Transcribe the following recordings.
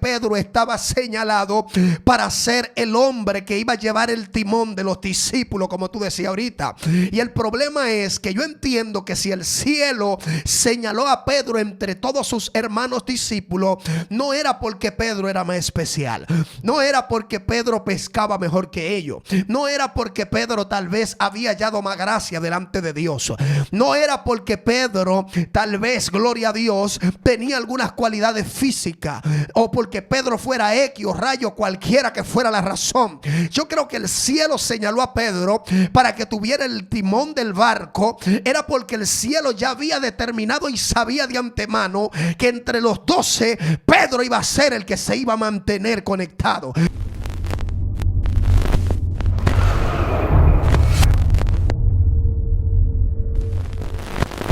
Pedro estaba señalado para ser el hombre que iba a llevar el timón de los discípulos, como tú decías ahorita. Y el problema es que yo entiendo que si el cielo señaló a Pedro entre todos sus hermanos discípulos, no era porque Pedro era más especial, no era porque Pedro pescaba mejor que ellos, no era porque Pedro tal vez había hallado más gracia delante de Dios, no era porque Pedro tal vez, gloria a Dios, tenía algunas cualidades físicas, o porque Pedro fuera X o rayo, cualquiera que fuera la razón. Yo creo que el cielo señaló a Pedro para que tuviera el timón del barco. Era porque el cielo ya había determinado y sabía de antemano que entre los 12 Pedro iba a ser el que se iba a mantener conectado.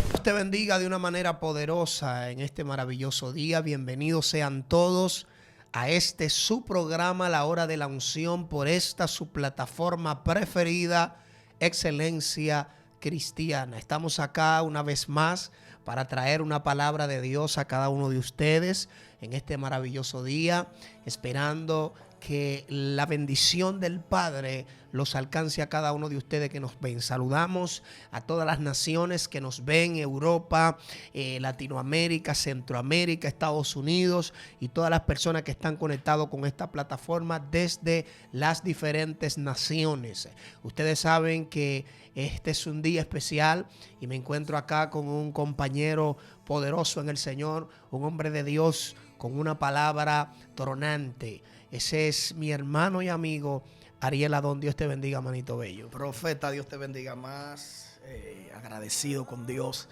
Dios te bendiga de una manera poderosa en este maravilloso día. Bienvenidos sean todos a este su programa, La Hora de la Unción, por esta su plataforma preferida, Excelencia Cristiana. Estamos acá una vez más para traer una palabra de Dios a cada uno de ustedes en este maravilloso día, esperando que la bendición del Padre los alcance a cada uno de ustedes que nos ven. Saludamos a todas las naciones que nos ven, Europa, Latinoamérica, Centroamérica, Estados Unidos y todas las personas que están conectados con esta plataforma desde las diferentes naciones. Ustedes saben que este es un día especial y me encuentro acá con un compañero poderoso en el Señor, un hombre de Dios con una palabra tronante. Ese es mi hermano y amigo Ariel Adón. Dios te bendiga, manito bello. Profeta, Dios te bendiga más. Agradecido con Dios,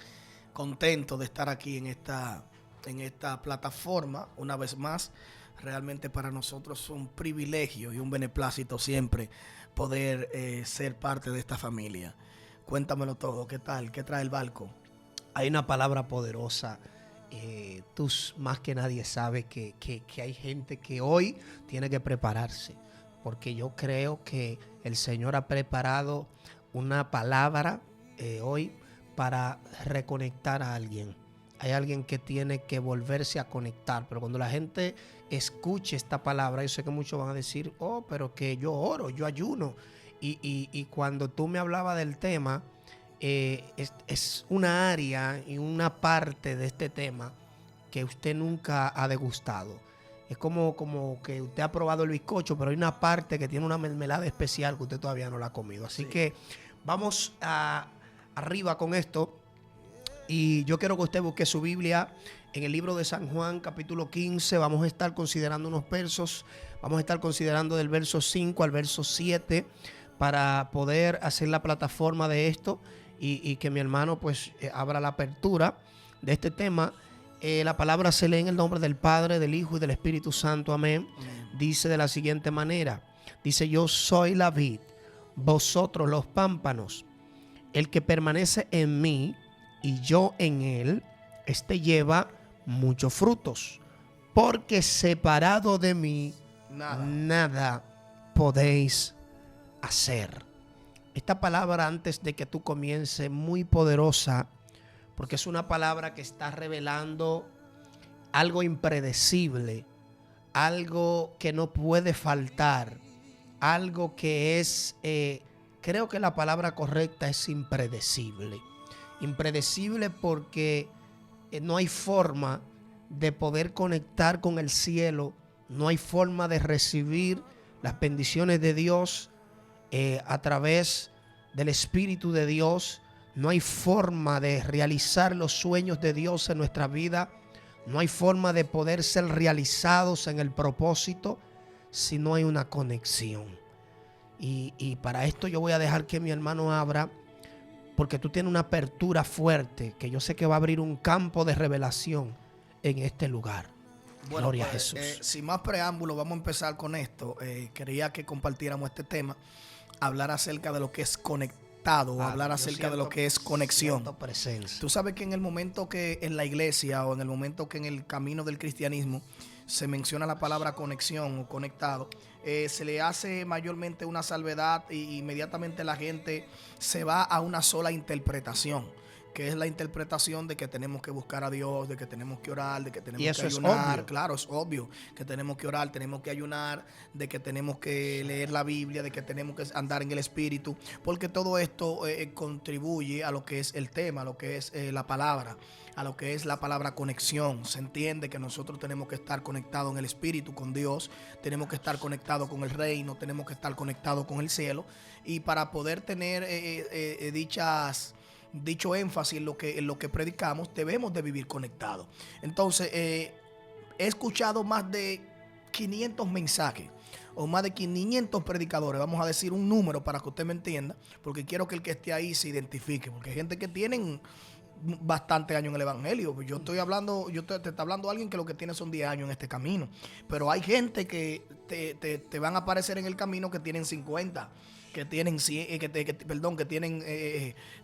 contento de estar aquí en esta plataforma una vez más. Realmente para nosotros es un privilegio y un beneplácito siempre poder ser parte de esta familia. Cuéntamelo todo, ¿qué tal? ¿Qué trae el barco? Hay una palabra poderosa. Tú más que nadie sabes que hay gente que hoy tiene que prepararse, porque yo creo que el Señor ha preparado una palabra hoy para reconectar a alguien. Hay alguien que tiene que volverse a conectar, pero cuando la gente escuche esta palabra, yo sé que muchos van a decir, oh, pero que yo oro, yo ayuno. Y cuando tú me hablabas del tema, es una área y una parte de este tema que usted nunca ha degustado. Es como que usted ha probado el bizcocho, pero hay una parte que tiene una mermelada especial que usted todavía no la ha comido. Así que vamos arriba con esto. Y yo quiero que usted busque su Biblia en el libro de San Juan, capítulo 15. Vamos a estar considerando unos versos. Vamos a estar considerando del verso 5 al verso 7 para poder hacer la plataforma de esto y que mi hermano pues abra la apertura de este tema. La palabra se lee en el nombre del Padre, del Hijo y del Espíritu Santo. Amén. Amén. Dice de la siguiente manera. Dice: yo soy la vid, vosotros los pámpanos. El que permanece en mí y yo en él, este lleva muchos frutos. Porque separado de mí, nada podéis hacer. Esta palabra, antes de que tú comiences, muy poderosa, porque es una palabra que está revelando algo impredecible, algo que no puede faltar, algo que es, creo que la palabra correcta es impredecible. Impredecible porque no hay forma de poder conectar con el cielo, no hay forma de recibir las bendiciones de Dios a través del Espíritu de Dios. No hay forma de realizar los sueños de Dios en nuestra vida. No hay forma de poder ser realizados en el propósito si no hay una conexión. Y para esto yo voy a dejar que mi hermano abra, porque tú tienes una apertura fuerte que yo sé que va a abrir un campo de revelación en este lugar. Bueno, gloria a Jesús. Sin más preámbulo, vamos a empezar con esto. Quería que compartiéramos este tema, hablar acerca de lo que es conectado. Hablar acerca de lo que es conexión. Tú sabes que en el momento que en la iglesia o en el momento que en el camino del cristianismo se menciona la palabra conexión o conectado, se le hace mayormente una salvedad y inmediatamente la gente se va a una sola interpretación, que es la interpretación de que tenemos que buscar a Dios, de que tenemos que orar, de que tenemos que ayunar. Claro, es obvio que tenemos que orar, tenemos que ayunar, de que tenemos que leer la Biblia, de que tenemos que andar en el Espíritu, porque todo esto contribuye a lo que es el tema, a lo que es la palabra, a lo que es la palabra conexión. Se entiende que nosotros tenemos que estar conectados en el Espíritu con Dios, tenemos que estar conectados con el reino, tenemos que estar conectados con el cielo, y para poder tener dicho énfasis en lo que predicamos, debemos de vivir conectados. Entonces, he escuchado más de 500 mensajes o más de 500 predicadores, vamos a decir un número para que usted me entienda, porque quiero que el que esté ahí se identifique, porque hay gente que tienen bastante años en el evangelio. Yo estoy hablando, te está hablando alguien que lo que tiene son 10 años en este camino, pero hay gente que te van a aparecer en el camino que tienen 50, que tienen 100, que tienen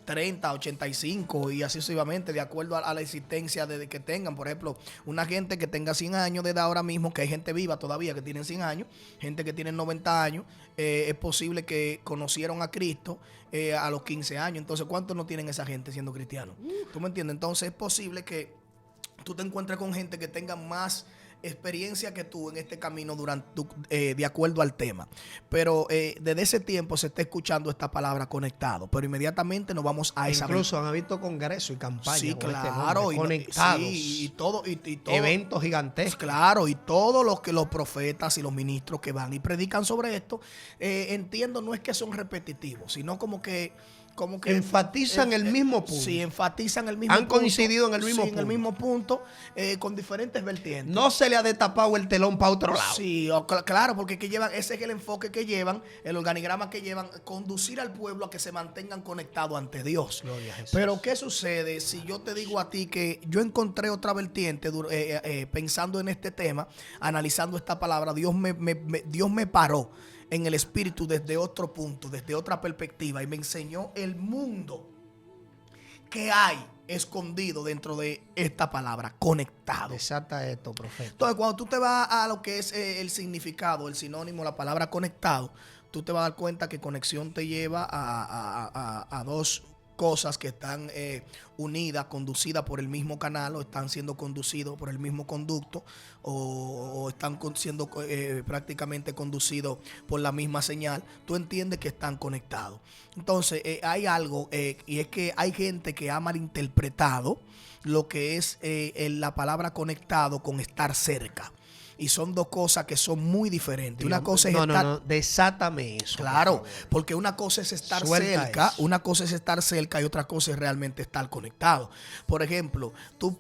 30, 85 y así sucesivamente, de acuerdo a la existencia de que tengan. Por ejemplo, una gente que tenga 100 años de edad ahora mismo, que hay gente viva todavía que tienen 100 años, gente que tiene 90 años, es posible que conocieron a Cristo a los 15 años. Entonces, ¿cuántos no tienen esa gente siendo cristianos? ¿Tú me entiendes? Entonces, es posible que tú te encuentres con gente que tenga más experiencia que tú en este camino de acuerdo al tema, pero desde ese tiempo se está escuchando esta palabra conectado, pero inmediatamente nos vamos a esa. Incluso han habido congresos y campañas, sí, claro, conectados, y todo, eventos gigantescos, claro, y todos los profetas y los ministros que van y predican sobre esto, entiendo, no es que son repetitivos, sino como que enfatizan el mismo punto. Sí, enfatizan el mismo punto. Han coincidido en el mismo punto. En el mismo punto, con diferentes vertientes. No se le ha destapado el telón para otro lado. Sí, claro, porque ese es el enfoque que llevan, el organigrama que llevan, conducir al pueblo a que se mantengan conectados ante Dios. Gloria a Jesús. Pero ¿qué sucede si yo te digo a ti que yo encontré otra vertiente pensando en este tema, analizando esta palabra? Dios me paró en el espíritu desde otro punto, desde otra perspectiva, y me enseñó el mundo que hay escondido dentro de esta palabra, conectado. Desata esto, profeta. Entonces, cuando tú te vas a lo que es el significado, el sinónimo, la palabra conectado, tú te vas a dar cuenta que conexión te lleva a dos cosas que están unidas, conducidas por el mismo canal, o están siendo conducidos por el mismo conducto, o están siendo prácticamente conducidos por la misma señal. Tú entiendes que están conectados. Entonces, hay algo, y es que hay gente que ha malinterpretado lo que es la palabra conectado con estar cerca. Y son dos cosas que son muy diferentes. Una cosa es desátame eso. Claro, porque una cosa es estar cerca, eso. Una cosa es estar cerca y otra cosa es realmente estar conectado. Por ejemplo, tú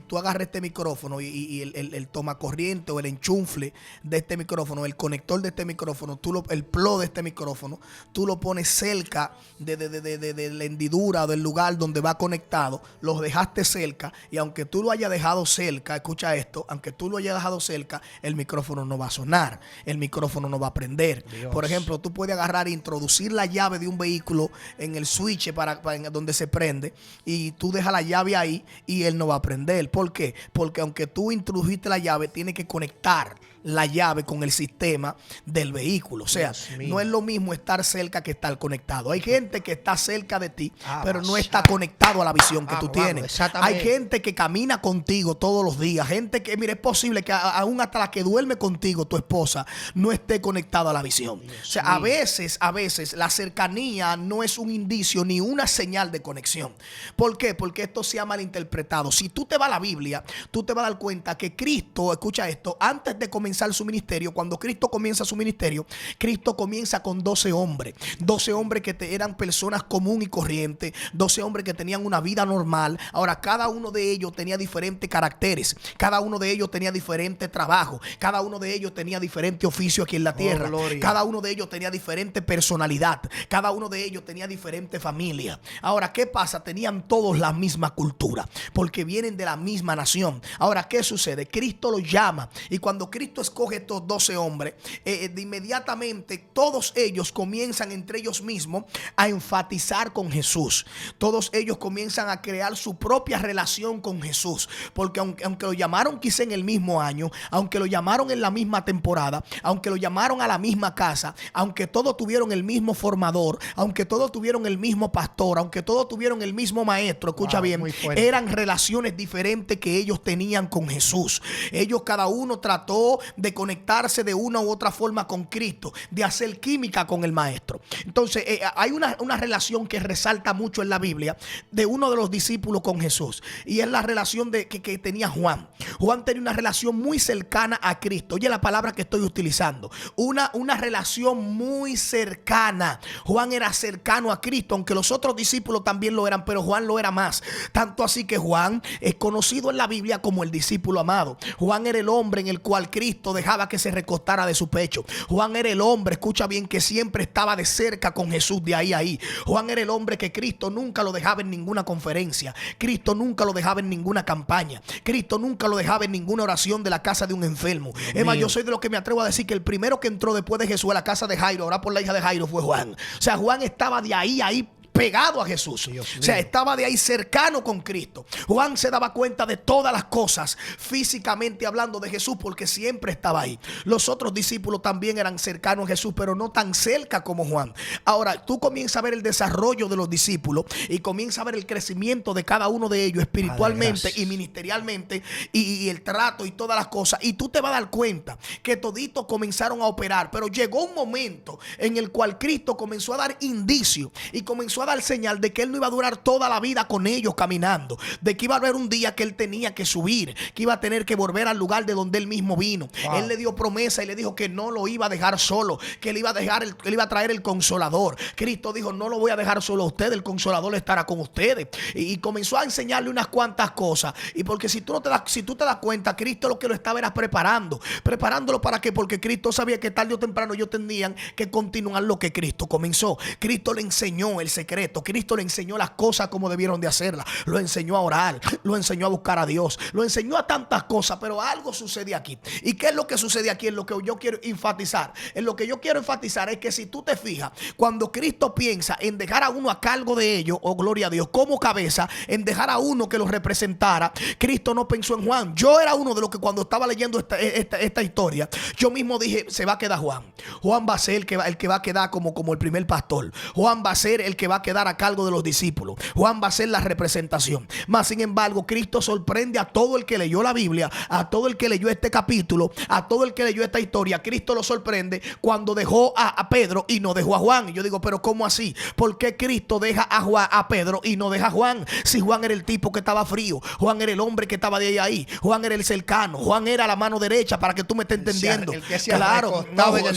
tú agarras este micrófono y el tomacorriente o el enchufle de este micrófono, el conector de este micrófono, el plug de este micrófono, tú lo pones cerca de la hendidura o del lugar donde va conectado, los dejaste cerca, y aunque tú lo hayas dejado cerca, escucha esto, aunque tú lo hayas dejado cerca, el micrófono no va a sonar, el micrófono no va a prender. Dios. Por ejemplo, tú puedes agarrar e introducir la llave de un vehículo en el switch para donde se prende, y tú dejas la llave ahí y él no va a prender. ¿Por qué? Porque aunque tú introdujiste la llave, tiene que conectar la llave con el sistema del vehículo. O sea, no es lo mismo estar cerca que estar conectado. Hay gente que está cerca de ti, pero no está conectado a la visión que tú tienes. Hay gente que camina contigo todos los días. Gente que, mire, es posible que aún hasta la que duerme contigo, tu esposa, no esté conectada a la visión. O sea, a veces la cercanía no es un indicio ni una señal de conexión. ¿Por qué? Porque esto se ha malinterpretado. Si tú te vas a la Biblia, tú te vas a dar cuenta que Cristo, escucha esto, antes de comenzar su ministerio, cuando Cristo comienza su ministerio, Cristo comienza con 12 hombres. 12 hombres que eran personas común y corrientes, 12 hombres que tenían una vida normal. Ahora, cada uno de ellos tenía diferentes caracteres, cada uno de ellos tenía diferente trabajo, cada uno de ellos tenía diferente oficio aquí en la tierra, cada uno de ellos tenía diferente personalidad, cada uno de ellos tenía diferente familia. Ahora, ¿qué pasa? Tenían todos la misma cultura, porque vienen de la misma nación. Ahora, ¿qué sucede? Cristo los llama, y cuando Cristo escoge estos 12 hombres, de inmediatamente todos ellos comienzan entre ellos mismos a enfatizar con Jesús. Todos ellos comienzan a crear su propia relación con Jesús, porque aunque lo llamaron quizá en el mismo año, aunque lo llamaron en la misma temporada, aunque lo llamaron a la misma casa, aunque todos tuvieron el mismo formador, aunque todos tuvieron el mismo pastor, aunque todos tuvieron el mismo maestro, escucha bien, eran relaciones diferentes que ellos tenían con Jesús. Ellos cada uno trató de conectarse de una u otra forma con Cristo, de hacer química con el maestro. Entonces hay una relación que resalta mucho en la Biblia de uno de los discípulos con Jesús, y es la relación que tenía Juan. Juan tenía una relación muy cercana a Cristo. Oye la palabra que estoy utilizando, una relación muy cercana. Juan era cercano a Cristo, aunque los otros discípulos también lo eran, pero Juan lo era más. Tanto así que Juan es conocido en la Biblia como el discípulo amado. Juan era el hombre en el cual Cristo dejaba que se recostara de su pecho. Juan era el hombre, escucha bien, que siempre estaba de cerca con Jesús, de ahí a ahí. Juan era el hombre que Cristo nunca lo dejaba en ninguna conferencia. Cristo nunca lo dejaba en ninguna campaña. Cristo nunca lo dejaba en ninguna oración de la casa de un enfermo. Es más, yo soy de los que me atrevo a decir que el primero que entró después de Jesús a la casa de Jairo, orar por la hija de Jairo, fue Juan. O sea, Juan estaba de ahí a ahí, pegado a Jesús. O sea, estaba de ahí cercano con Cristo. Juan se daba cuenta de todas las cosas físicamente hablando de Jesús, porque siempre estaba ahí. Los otros discípulos también eran cercanos a Jesús, pero no tan cerca como Juan. Ahora, tú comienzas a ver el desarrollo de los discípulos y comienzas a ver el crecimiento de cada uno de ellos espiritualmente y ministerialmente, y el trato y todas las cosas, y tú te vas a dar cuenta que toditos comenzaron a operar, pero llegó un momento en el cual Cristo comenzó a dar indicios y comenzó a dar señal de que él no iba a durar toda la vida con ellos caminando, de que iba a haber un día que él tenía que subir, que iba a tener que volver al lugar de donde él mismo vino. Él le dio promesa y le dijo que no lo iba a dejar solo, que él iba a traer el consolador. Cristo dijo: no lo voy a dejar solo a usted, el consolador estará con ustedes. Y comenzó a enseñarle unas cuantas cosas. Y porque si tú te das cuenta, Cristo lo que lo estaba era preparándolo para qué, porque Cristo sabía que tarde o temprano ellos tenían que continuar lo que Cristo comenzó. Cristo le enseñó el secreto. Cristo le enseñó las cosas como debieron de hacerlas. Lo enseñó a orar, lo enseñó a buscar a Dios, lo enseñó a tantas cosas. Pero algo sucede aquí. ¿Y qué es lo que sucede aquí? Es lo que yo quiero enfatizar. En lo que yo quiero enfatizar es que si tú te fijas, cuando Cristo piensa en dejar a uno a cargo de ellos, oh gloria a Dios, como cabeza, en dejar a uno que los representara, Cristo no pensó en Juan. Yo era uno de los que cuando estaba leyendo esta historia, yo mismo dije: se va a quedar Juan. Juan va a ser el que va a quedar como el primer pastor. Juan va a ser el que va a quedar a cargo de los discípulos. Juan va a ser la representación. Mas sin embargo, Cristo sorprende a todo el que leyó la Biblia, a todo el que leyó este capítulo, a todo el que leyó esta historia. Cristo lo sorprende cuando dejó a Pedro y no dejó a Juan. Y yo digo: pero ¿cómo así? ¿Por qué Cristo deja a Pedro y no deja a Juan? Si Juan era el tipo que estaba frío, Juan era el hombre que estaba de ahí, Juan era el cercano, Juan era la mano derecha, para que tú me estés entendiendo.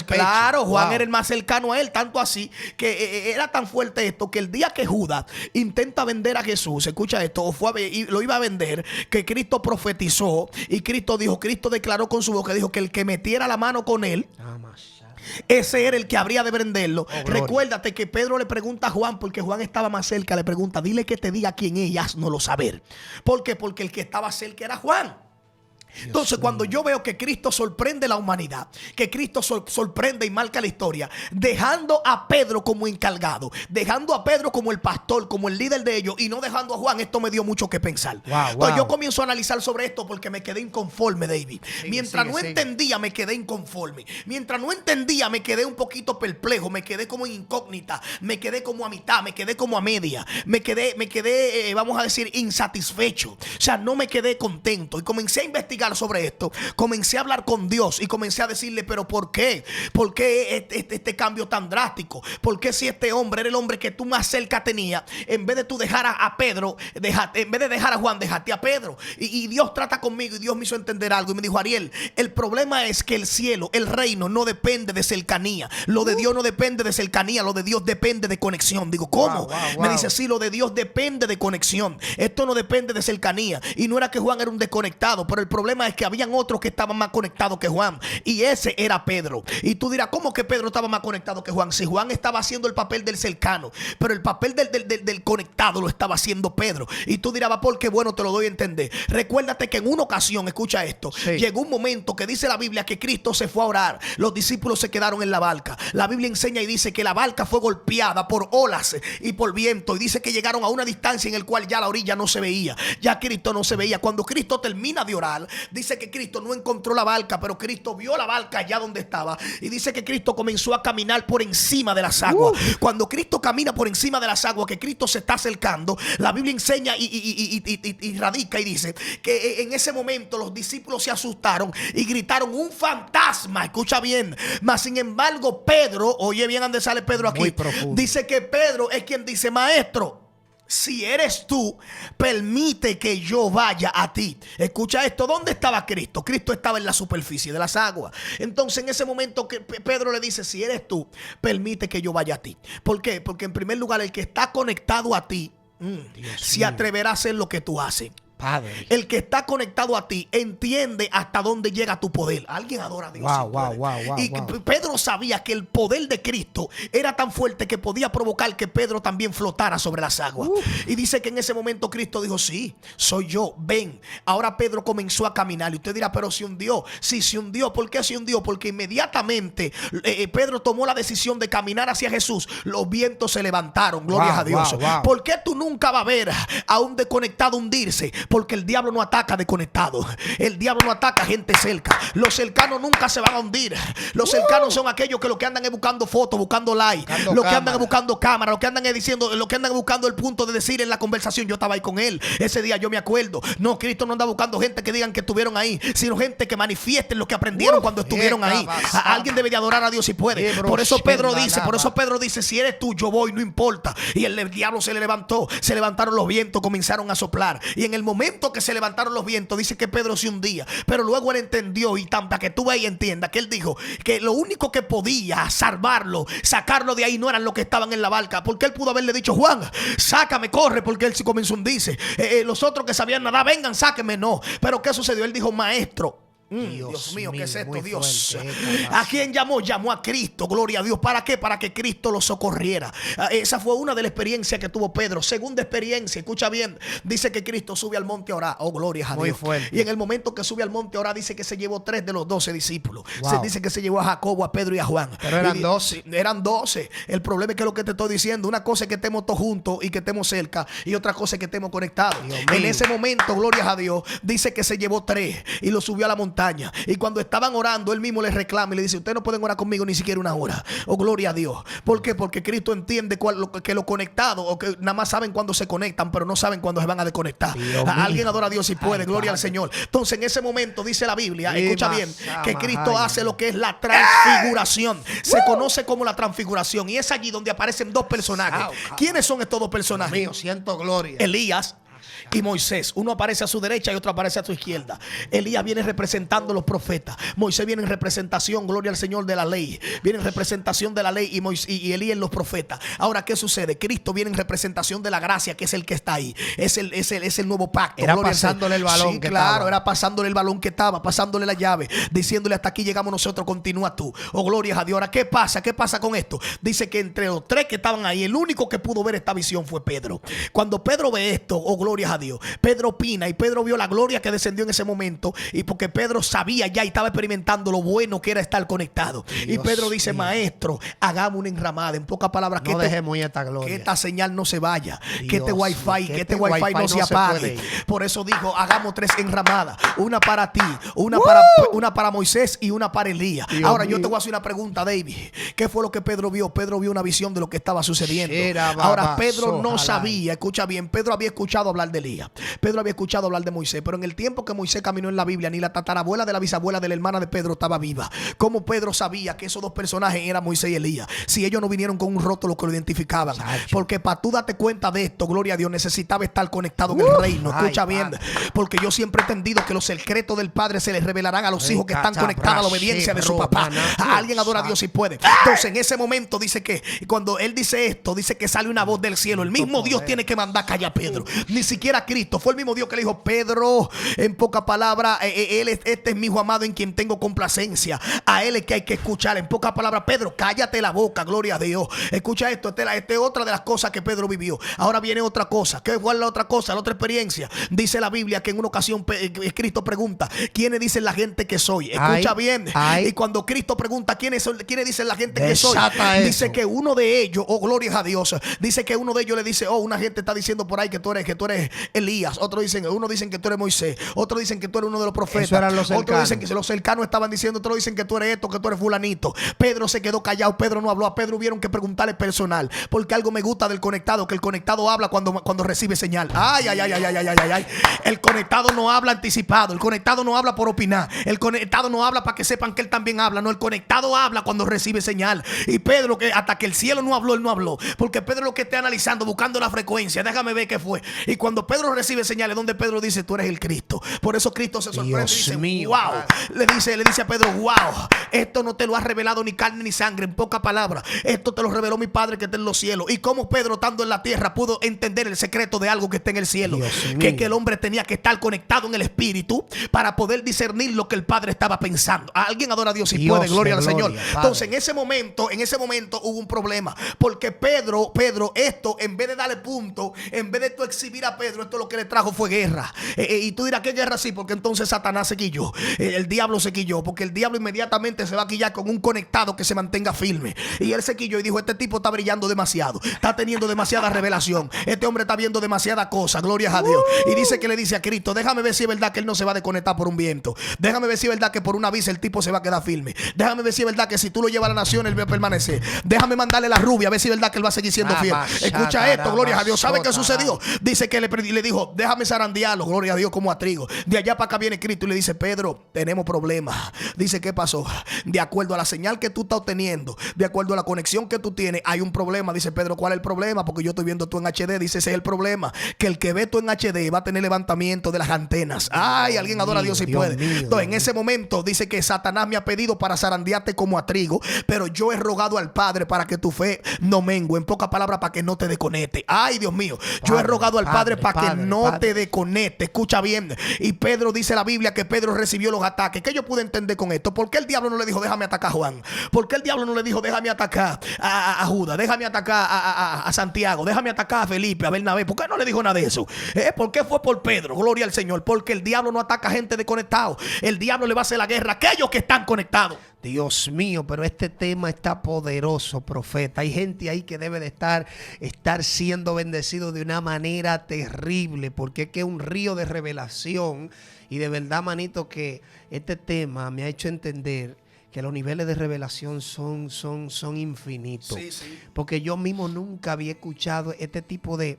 Claro, Juan era el más cercano a él, tanto así que era tan fuerte esto que el día que Judas intenta vender a Jesús, escucha esto, y lo iba a vender, que Cristo profetizó y Cristo declaró con su boca, dijo que el que metiera la mano con él, ese era el que habría de venderlo. Recuérdate que Pedro le pregunta a Juan, porque Juan estaba más cerca, le pregunta: dile que te diga quién es y haznoslo saber. ¿Por qué? Porque el que estaba cerca era Juan. Entonces, cuando yo veo que Cristo sorprende la humanidad, que Cristo sorprende y marca la historia, dejando a Pedro como encargado, dejando a Pedro como el pastor, como el líder de ellos, y no dejando a Juan, esto me dio mucho que pensar. Entonces, yo comienzo a analizar sobre esto porque me quedé inconforme, David. Mientras no entendía, me quedé inconforme. Mientras no entendía, me quedé un poquito perplejo, me quedé como en incógnita, me quedé como a mitad, me quedé como a media, me quedé, vamos a decir, insatisfecho. O sea, no me quedé contento y comencé a investigar sobre esto, comencé a hablar con Dios y comencé a decirle: pero ¿por qué? ¿Por qué este cambio tan drástico? ¿Por qué si este hombre era el hombre que tú más cerca tenías, en vez de tú dejar a Pedro, en vez de dejar a Juan, dejaste a Pedro? Y Dios trata conmigo y Dios me hizo entender algo y me dijo: Ariel, el problema es que el cielo, el reino no depende de cercanía. Lo de Dios no depende de cercanía, lo de Dios depende de conexión. Digo: ¿cómo? Me dice: sí, lo de Dios depende de conexión. Esto no depende de cercanía. Y no era que Juan era un desconectado, pero el problema es que habían otros que estaban más conectados que Juan, y ese era Pedro. Y tú dirás: ¿cómo que Pedro estaba más conectado que Juan? Si Juan estaba haciendo el papel del cercano, pero el papel del conectado lo estaba haciendo Pedro. Y tú dirás: ¿por qué? Bueno, te lo doy a entender. Recuérdate que en una ocasión, escucha esto, llegó un momento que dice la Biblia que Cristo se fue a orar, los discípulos se quedaron en la barca. La Biblia enseña y dice que la barca fue golpeada por olas y por viento, y dice que llegaron a una distancia en el cual ya la orilla no se veía, ya Cristo no se veía. Cuando Cristo termina de orar, dice que Cristo no encontró la barca, pero Cristo vio la barca allá donde estaba. Y dice que Cristo comenzó a caminar por encima de las aguas. Cuando Cristo camina por encima de las aguas, que Cristo se está acercando, la Biblia enseña y radica y dice que en ese momento los discípulos se asustaron y gritaron: un fantasma. Escucha bien. Mas sin embargo Pedro, oye bien dónde sale Pedro aquí, dice que Pedro es quien dice: maestro, si eres tú, permite que yo vaya a ti. Escucha esto, ¿dónde estaba Cristo? Cristo estaba en la superficie de las aguas. Entonces en ese momento que Pedro le dice: si eres tú, permite que yo vaya a ti. ¿Por qué? Porque en primer lugar el que está conectado a ti se atreverá a hacer lo que tú haces. Padre. El que está conectado a ti entiende hasta dónde llega tu poder. Alguien adora a Dios. Y Pedro sabía que el poder de Cristo era tan fuerte que podía provocar que Pedro también flotara sobre las aguas. Y dice que en ese momento Cristo dijo: sí, soy yo, ven. Ahora Pedro comenzó a caminar. Y usted dirá: pero se hundió. Sí, se hundió. ¿Por qué se hundió? Porque inmediatamente Pedro tomó la decisión de caminar hacia Jesús. Los vientos se levantaron. Gloria a Dios. ¿Por qué tú nunca vas a ver a un desconectado hundirse? Porque el diablo no ataca desconectado. El diablo no ataca gente cerca. Los cercanos nunca se van a hundir. Los cercanos son aquellos que lo que andan es buscando fotos, buscando like, lo que andan es buscando cámara, lo que andan es diciendo, lo que andan es buscando el punto de decir en la conversación: yo estaba ahí con él ese día, yo me acuerdo. No, Cristo no anda buscando gente que digan que estuvieron ahí, sino gente que manifiesten lo que aprendieron cuando estuvieron ahí. Alguien debe de adorar a Dios si puede. Por eso Pedro dice: si eres tú, yo voy, no importa. Y el diablo se le levantó, se levantaron los vientos, comenzaron a soplar. Y en el momento que se levantaron los vientos, dice que Pedro se hundía, pero luego él entendió, y para que tú veas y entiendas, que él dijo que lo único que podía salvarlo, sacarlo de ahí, no eran los que estaban en la barca, porque él pudo haberle dicho: Juan, sácame, corre, porque él sí comenzó a hundirse. Los otros que sabían nadar, vengan, sáquenme. No, pero ¿qué sucedió? Él dijo: maestro. Dios mío, ¿qué es esto, Dios? ¿A quién llamó? Llamó a Cristo, gloria a Dios. ¿Para qué? Para que Cristo lo socorriera. Esa fue una de las experiencias que tuvo Pedro. Segunda experiencia, escucha bien, dice que Cristo sube al monte a orar. Oh, gloria a Dios. Y en el momento que sube al monte a orar, dice que se llevó 3 de los 12 discípulos. Se dice que se llevó a Jacobo, a Pedro y a Juan. Pero eran 12. Eran 12. El problema es que lo que te estoy diciendo, una cosa es que estemos todos juntos y que estemos cerca, y otra cosa es que estemos conectados. En ese momento, gloria a Dios, dice que se llevó 3 y lo subió a la montaña. Y cuando estaban orando, él mismo les reclama y le dice: ustedes no pueden orar conmigo ni siquiera una hora. Oh, gloria a Dios. ¿Por qué? Porque Cristo entiende que lo conectado, o que nada más saben cuando se conectan, pero no saben cuando se van a desconectar. Alguien adora a Dios si puede. Gloria al Señor. Entonces en ese momento dice la Biblia, escucha bien, que Cristo hace lo que es la transfiguración. Se conoce como la transfiguración, y es allí donde aparecen 2 personajes. ¿Quiénes son estos 2 personajes? Mío, siento gloria. Elías y Moisés. Uno aparece a su derecha y otro aparece a su izquierda. Elías viene representando a los profetas. Moisés viene en representación, gloria al Señor, de la ley. Viene en representación de la ley, y Elías en los profetas. Ahora, ¿qué sucede? Cristo viene en representación de la gracia, que es el que está ahí. Es el nuevo pacto. Era pasándole el balón. Sí, claro, era pasándole el balón que estaba, pasándole la llave, diciéndole: hasta aquí llegamos nosotros, continúa tú. Oh, gloria a Dios. Ahora, ¿qué pasa? ¿Qué pasa con esto? Dice que entre los 3 que estaban ahí, el único que pudo ver esta visión fue Pedro. Cuando Pedro ve esto, oh, gloria a Dios, Pedro opina, y Pedro vio la gloria que descendió en ese momento, y porque Pedro sabía ya y estaba experimentando lo bueno que era estar conectado. Y Pedro dice: maestro, hagamos una enramada. En pocas palabras, no dejemos esta gloria, que esta señal no se vaya, que este wifi no se apague. Por eso dijo: hagamos 3 enramadas, una para ti, una para Moisés y una para Elías. Ahora yo te voy a hacer una pregunta, David. ¿Qué fue lo que Pedro vio? Pedro vio una visión de lo que estaba sucediendo. Ahora Pedro no sabía, escucha bien, Pedro había escuchado hablar de Elías, Pedro había escuchado hablar de Moisés, pero en el tiempo que Moisés caminó en la Biblia, ni la tatarabuela de la bisabuela de la hermana de Pedro estaba viva. ¿Cómo Pedro sabía que esos 2 personajes eran Moisés y Elías? Si ellos no vinieron con un rótulo que lo identificaban. Porque para tú darte cuenta de esto, gloria a Dios, necesitaba estar conectado en el reino. Escucha bien, porque yo siempre he entendido que los secretos del Padre se les revelarán a los hijos que están conectados a la obediencia de su papá. Alguien adora a Dios si puede. Entonces en ese momento dice que cuando él dice esto, dice que sale una voz del cielo. El mismo Dios tiene que mandar callar a Pedro. Ni siquiera Cristo. Fue el mismo Dios que le dijo: Pedro, en pocas palabras, este es mi hijo amado en quien tengo complacencia. A él es que hay que escuchar. En pocas palabras: Pedro, cállate la boca, gloria a Dios. Escucha esto, esta es otra de las cosas que Pedro vivió. Ahora viene otra cosa. ¿Qué fue la otra cosa? La otra experiencia. Dice la Biblia que en una ocasión Cristo pregunta: ¿quiénes dicen la gente que soy? Escucha bien. Y cuando Cristo pregunta: ¿quiénes dicen la gente que soy? Dice que uno de ellos, oh, gloria a Dios, dice que uno de ellos le dice: oh, una gente está diciendo por ahí que tú eres Elías, unos dicen que tú eres Moisés, otros dicen que tú eres uno de los profetas, otros dicen que los cercanos estaban diciendo, otros dicen que tú eres esto, que tú eres fulanito. Pedro se quedó callado, Pedro no habló. A Pedro hubieron que preguntarle personal, porque algo me gusta del conectado, que el conectado habla cuando recibe señal. Ay. El conectado no habla anticipado, el conectado no habla por opinar, el conectado no habla para que sepan que él también habla. No, el conectado habla cuando recibe señal. Y Pedro, que hasta que el cielo no habló, él no habló, porque Pedro lo que está analizando, buscando la frecuencia, déjame ver qué fue. Y cuando Pedro recibe señales, donde Pedro dice, tú eres el Cristo. Por eso Cristo se sorprende y dice, mío, wow. Le dice a Pedro, wow, esto no te lo ha revelado ni carne ni sangre. En pocas palabras, esto te lo reveló mi Padre que está en los cielos. Y cómo Pedro, estando en la tierra, pudo entender el secreto de algo que está en el cielo, que el hombre tenía que estar conectado en el espíritu para poder discernir lo que el Padre estaba pensando. Alguien adora a Dios y puede, gloria al Señor. Padre. Entonces en ese momento hubo un problema, porque Pedro, esto en vez de darle punto, en vez de tú exhibir a Pedro, esto lo que le trajo fue guerra. Y tú dirás, ¿qué guerra? Sí, porque entonces Satanás se quilló, el diablo se quilló, porque el diablo inmediatamente se va a quillar con un conectado que se mantenga firme. Y él se quilló y dijo, este tipo está brillando demasiado, está teniendo demasiada revelación, este hombre está viendo demasiada cosa, gloria a Dios. Y dice que le dice a Cristo, déjame ver si es verdad que él no se va a desconectar por un viento, déjame ver si es verdad que por una visa el tipo se va a quedar firme, déjame ver si es verdad que si tú lo llevas a la nación él va a permanecer, déjame mandarle la rubia a ver si es verdad que él va a seguir siendo fiel. Escucha esto, gloria a Dios. ¿Sabe qué sucedió? Dice que le dijo, déjame zarandearlo, gloria a Dios, como a trigo. De allá para acá viene Cristo y le dice, Pedro, tenemos problemas. Dice, ¿qué pasó? De acuerdo a la señal que tú estás obteniendo, de acuerdo a la conexión que tú tienes, hay un problema. Dice Pedro, ¿cuál es el problema? Porque yo estoy viendo tú en HD. Dice, ese es el problema, que el que ve tú en HD va a tener levantamiento de las antenas. Ay, alguien adora a Dios si puede. Entonces en ese momento dice que Satanás me ha pedido para zarandearte como a trigo, pero yo he rogado al Padre para que tu fe no mengue. En pocas palabras, para que no te desconecte. Ay, Dios mío, yo he rogado al Padre para que no te desconecte. Escucha bien. Y Pedro, dice la Biblia que Pedro recibió los ataques. ¿Qué yo pude entender con esto? ¿Por qué el diablo no le dijo, déjame atacar a Juan? ¿Por qué el diablo no le dijo, déjame atacar a Judas? Déjame atacar a Santiago, déjame atacar a Felipe, a Bernabé? ¿Por qué no le dijo nada de eso? ¿Por qué fue por Pedro? Gloria al Señor. Porque el diablo no ataca a gente desconectada. El diablo le va a hacer la guerra a aquellos que están conectados. Dios mío, pero este tema está poderoso, profeta. Hay gente ahí que debe de estar siendo bendecido de una manera terrible, porque es que es un río de revelación. Y de verdad, manito, que este tema me ha hecho entender que los niveles de revelación son infinitos. Sí. Porque yo mismo nunca había escuchado este tipo de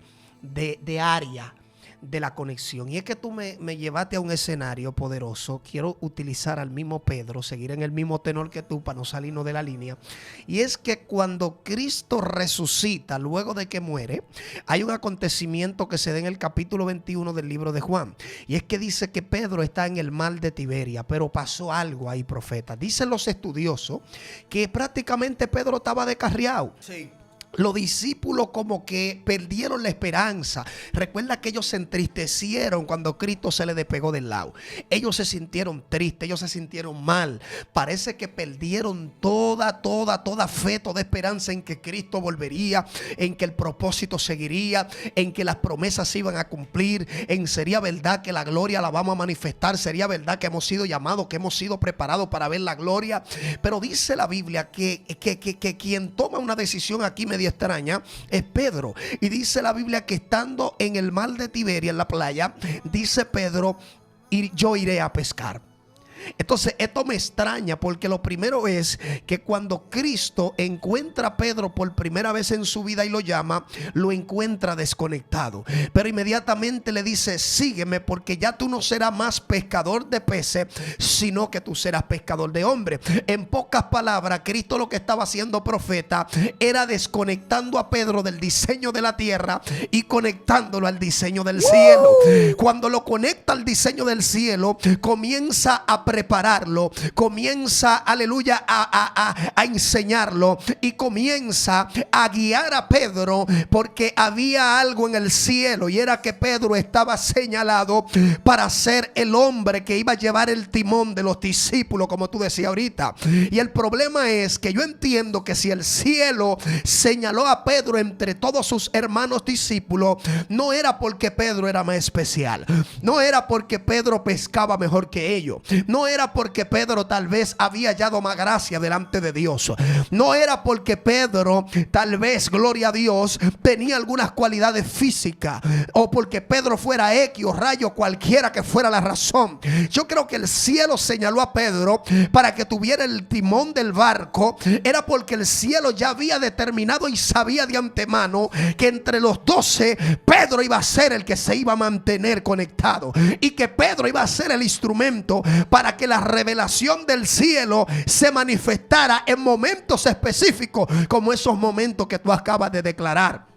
área de la conexión. Y es que tú me llevaste a un escenario poderoso. Quiero utilizar al mismo Pedro, seguir en el mismo tenor que tú para no salirnos de la línea. Y es que cuando Cristo resucita luego de que muere, hay un acontecimiento que se da en el capítulo 21 del libro de Juan. Y es que dice que Pedro está en el mar de Tiberia, pero pasó algo ahí, profeta. Dicen los estudiosos que prácticamente Pedro estaba descarriado. Sí. Los discípulos como que perdieron la esperanza. Recuerda que ellos se entristecieron cuando Cristo se les despegó del lado. Ellos se sintieron tristes, ellos se sintieron mal. Parece que perdieron toda fe, toda esperanza en que Cristo volvería, en que el propósito seguiría, en que las promesas se iban a cumplir, en sería verdad que la gloria la vamos a manifestar, sería verdad que hemos sido llamados, que hemos sido preparados para ver la gloria. Pero dice la Biblia que quien toma una decisión aquí media extraña es Pedro. Y dice la Biblia que estando en el mar de Tiberia, en la playa, dice Pedro, yo iré a pescar. Entonces esto me extraña, porque lo primero es que cuando Cristo encuentra a Pedro por primera vez en su vida y lo llama, lo encuentra desconectado, pero inmediatamente le dice, sígueme, porque ya tú no serás más pescador de peces, sino que tú serás pescador de hombres. En pocas palabras, Cristo lo que estaba haciendo, profeta, era desconectando a Pedro del diseño de la tierra y conectándolo al diseño del cielo. Cuando lo conecta al diseño del cielo, comienza a prepararlo, comienza, aleluya, a enseñarlo, y comienza a guiar a Pedro, porque había algo en el cielo, y era que Pedro estaba señalado para ser el hombre que iba a llevar el timón de los discípulos, como tú decías ahorita. Y el problema es que yo entiendo que si el cielo señaló a Pedro entre todos sus hermanos discípulos, no era porque Pedro era más especial, no era porque Pedro pescaba mejor que ellos, no no era porque Pedro tal vez había hallado más gracia delante de Dios. No era porque Pedro tal vez, gloria a Dios, tenía algunas cualidades físicas, o porque Pedro fuera X o rayo, cualquiera que fuera la razón. Yo creo que el cielo señaló a Pedro para que tuviera el timón del barco. Era porque el cielo ya había determinado y sabía de antemano que entre los 12 Pedro iba a ser el que se iba a mantener conectado, y que Pedro iba a ser el instrumento para que la revelación del cielo se manifestara en momentos específicos, como esos momentos que tú acabas de declarar,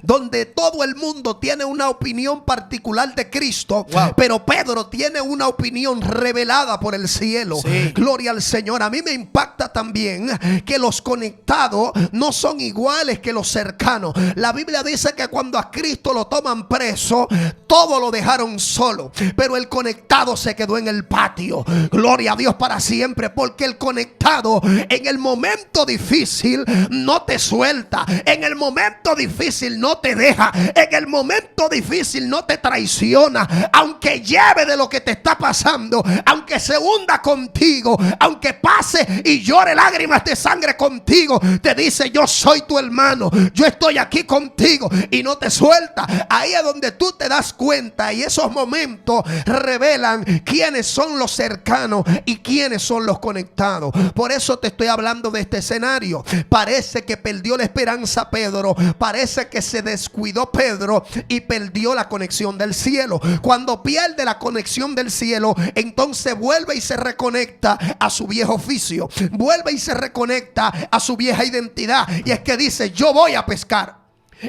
donde todo el mundo tiene una opinión particular de Cristo, pero Pedro tiene una opinión revelada por el cielo. Gloria al Señor. A mí me impacta también que los conectados no son iguales que los cercanos. La Biblia dice que cuando a Cristo lo toman preso, todos lo dejaron solo, pero el conectado se quedó en el patio. Gloria a Dios para siempre, porque el conectado en el momento difícil no te suelta, en el momento difícil no te deja, en el momento difícil no te traiciona, aunque lleve de lo que te está pasando, aunque se hunda contigo, aunque pase y llore lágrimas de sangre contigo, te dice: yo soy tu hermano, yo estoy aquí contigo, y no te suelta. Ahí es donde tú te das cuenta, y esos momentos revelan quiénes son los cercanos y quiénes son los conectados. Por eso te estoy hablando de este escenario. Parece que perdió la esperanza Pedro, parece que se descuidó Pedro y perdió la conexión del cielo. Cuando pierde la conexión del cielo, entonces vuelve y se reconecta a su viejo oficio, vuelve y se reconecta a su vieja identidad, y es que dice: yo voy a pescar,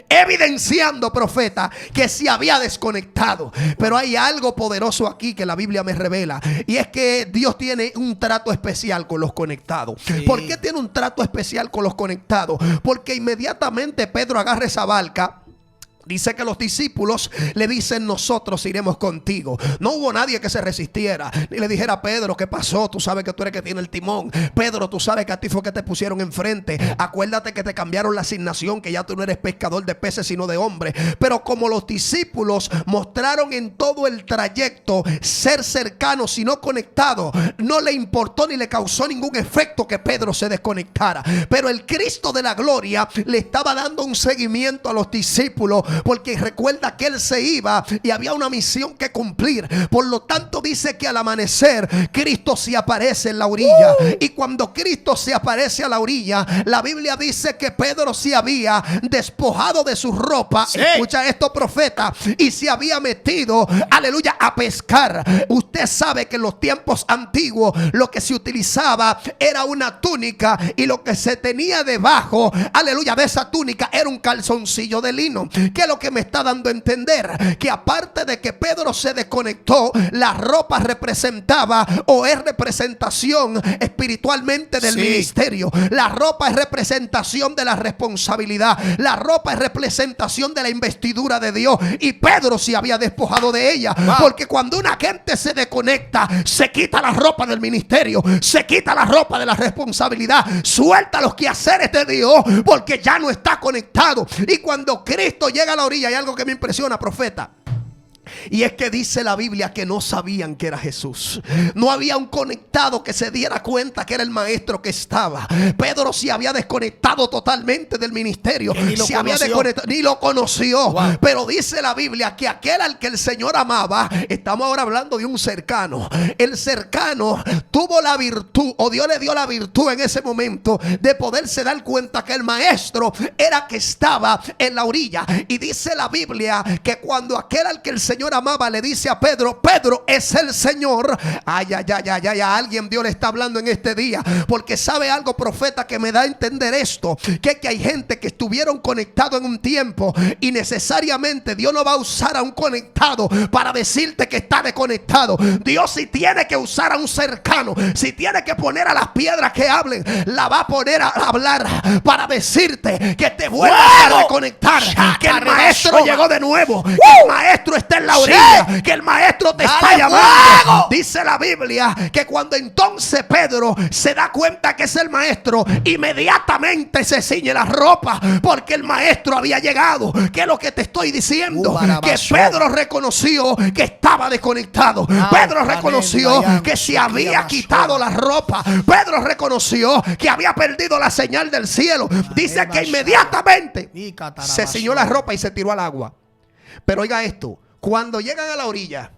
evidenciando, profeta, que se había desconectado. Pero hay algo poderoso aquí que la Biblia me revela, y es que Dios tiene un trato especial con los conectados. ¿Por qué tiene un trato especial con los conectados? Porque inmediatamente Pedro agarra esa barca, dice que los discípulos le dicen: nosotros iremos contigo. No hubo nadie que se resistiera ni le dijera: Pedro, ¿qué pasó? Tú sabes que tú eres que tiene el timón. Pedro, tú sabes que a ti fue que te pusieron enfrente. Acuérdate que te cambiaron la asignación, que ya tú no eres pescador de peces sino de hombres. Pero como los discípulos mostraron en todo el trayecto ser cercanos y no conectados, no le importó ni le causó ningún efecto que Pedro se desconectara. Pero el Cristo de la gloria le estaba dando un seguimiento a los discípulos, porque recuerda que él se iba y había una misión que cumplir. Por lo tanto, dice que al amanecer Cristo se aparece en la orilla. Y cuando Cristo se aparece a la orilla, la Biblia dice que Pedro se había despojado de su ropa. Escucha esto, profeta, y se había metido, aleluya, a pescar. Usted sabe que en los tiempos antiguos lo que se utilizaba era una túnica, y lo que se tenía debajo, aleluya, de esa túnica era un calzoncillo de lino. ¿Qué es lo que me está dando a entender? Que aparte de que Pedro se desconectó, la ropa representaba, o es representación espiritualmente del ministerio. La ropa es representación de la responsabilidad. La ropa es representación de la investidura de Dios, y Pedro se había despojado de ella. Porque cuando una gente se desconecta, se quita la ropa del ministerio, se quita la ropa de la responsabilidad, suelta los quehaceres de Dios, porque ya no está conectado. Y cuando Cristo llega a la orilla, hay algo que me impresiona, profeta. Y es que dice la Biblia que no sabían que era Jesús. No había un conectado que se diera cuenta que era el maestro que estaba. Pedro se había desconectado totalmente del ministerio. Se había desconectado, ni lo conoció. Pero dice la Biblia que aquel al que el Señor amaba, estamos ahora hablando de un cercano. El cercano tuvo la virtud, o Dios le dio la virtud en ese momento, de poderse dar cuenta que el maestro era que estaba en la orilla. Y dice la Biblia que cuando aquel al que el Señor amaba le dice a Pedro: Pedro, es el Señor. Ay, a alguien Dios le está hablando en este día, porque sabe algo, profeta, que me da a entender esto, que hay gente que estuvieron conectados en un tiempo, y necesariamente Dios no va a usar a un conectado para decirte que está desconectado. Dios, si tiene que usar a un cercano, si tiene que poner a las piedras que hablen, la va a poner a hablar para decirte que te vuelvas a reconectar, que el maestro llegó de nuevo, que el maestro está en en la orilla, que el maestro te está llamando. Dice la Biblia que cuando entonces Pedro se da cuenta que es el maestro, inmediatamente se ciñe la ropa, porque el maestro había llegado. ¿Qué es lo que te estoy diciendo? Que Pedro reconoció que estaba desconectado. Pedro reconoció que se había quitado la ropa. Pedro reconoció que había perdido la señal del cielo. Dice que inmediatamente se ciñó la ropa y se tiró al agua. Pero oiga esto, cuando llegan a la orilla,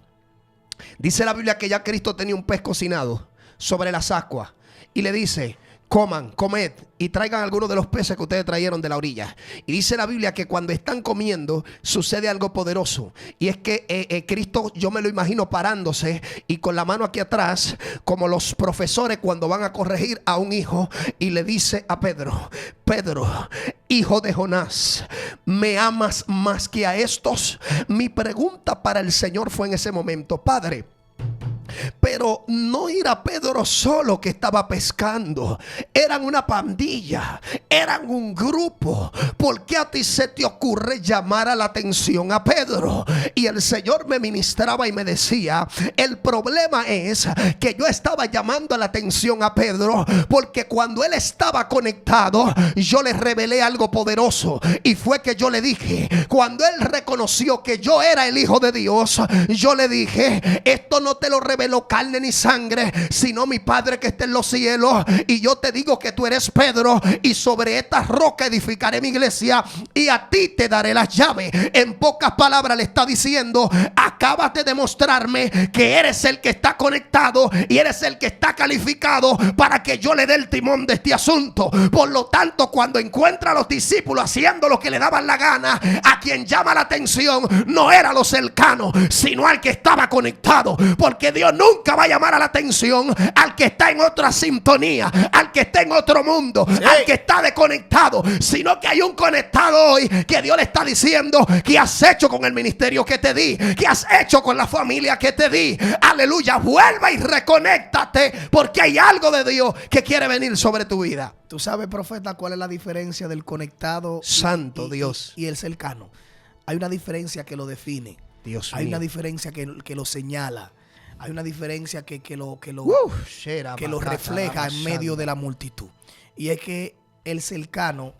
dice la Biblia que ya Cristo tenía un pez cocinado sobre las ascuas y le dice: coman, comed y traigan algunos de los peces que ustedes trajeron de la orilla. Y dice la Biblia que cuando están comiendo sucede algo poderoso. Y es que Cristo, yo me lo imagino parándose y con la mano aquí atrás, como los profesores cuando van a corregir a un hijo, y le dice a Pedro: Pedro, hijo de Jonás, ¿me amas más que a estos? Mi pregunta para el Señor fue en ese momento: Padre, pero no era Pedro solo que estaba pescando, eran una pandilla, eran un grupo. ¿Por qué a ti se te ocurre llamar a la atención a Pedro? Y el Señor me ministraba y me decía: el problema es que yo estaba llamando la atención a Pedro porque cuando él estaba conectado, yo le revelé algo poderoso, y fue que yo le dije, cuando él reconoció que yo era el Hijo de Dios, yo le dije: esto no te lo reveló carne ni sangre, sino mi Padre que está en los cielos. Y yo te digo que tú eres Pedro, y sobre esta roca edificaré mi iglesia, y a ti te daré las llaves. En pocas palabras le está diciendo: acabas de demostrarme que eres el que está conectado y eres el que está calificado para que yo le dé el timón de este asunto. Por lo tanto, cuando encuentra a los discípulos haciendo lo que le daban la gana, a quien llama la atención no era a los cercanos, sino al que estaba conectado. Porque Dios nunca va a llamar a la atención al que está en otra sintonía, al que está en otro mundo, al que está desconectado, sino que hay un conectado hoy que Dios le está diciendo: ¿qué has hecho con el ministerio que te di? ¿Qué has hecho con la familia que te di? Aleluya, vuelva y reconéctate, porque hay algo de Dios que quiere venir sobre tu vida. Tú sabes, profeta, cuál es la diferencia del conectado Santo Dios y el cercano. Hay una diferencia que lo define. Dios hay mío. Una diferencia que lo señala. Hay una diferencia que lo refleja en medio de la multitud. Y es que el cercano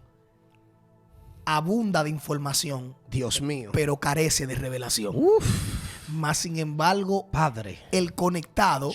abunda de información, Dios mío, pero carece de revelación. Más sin embargo, Padre, el conectado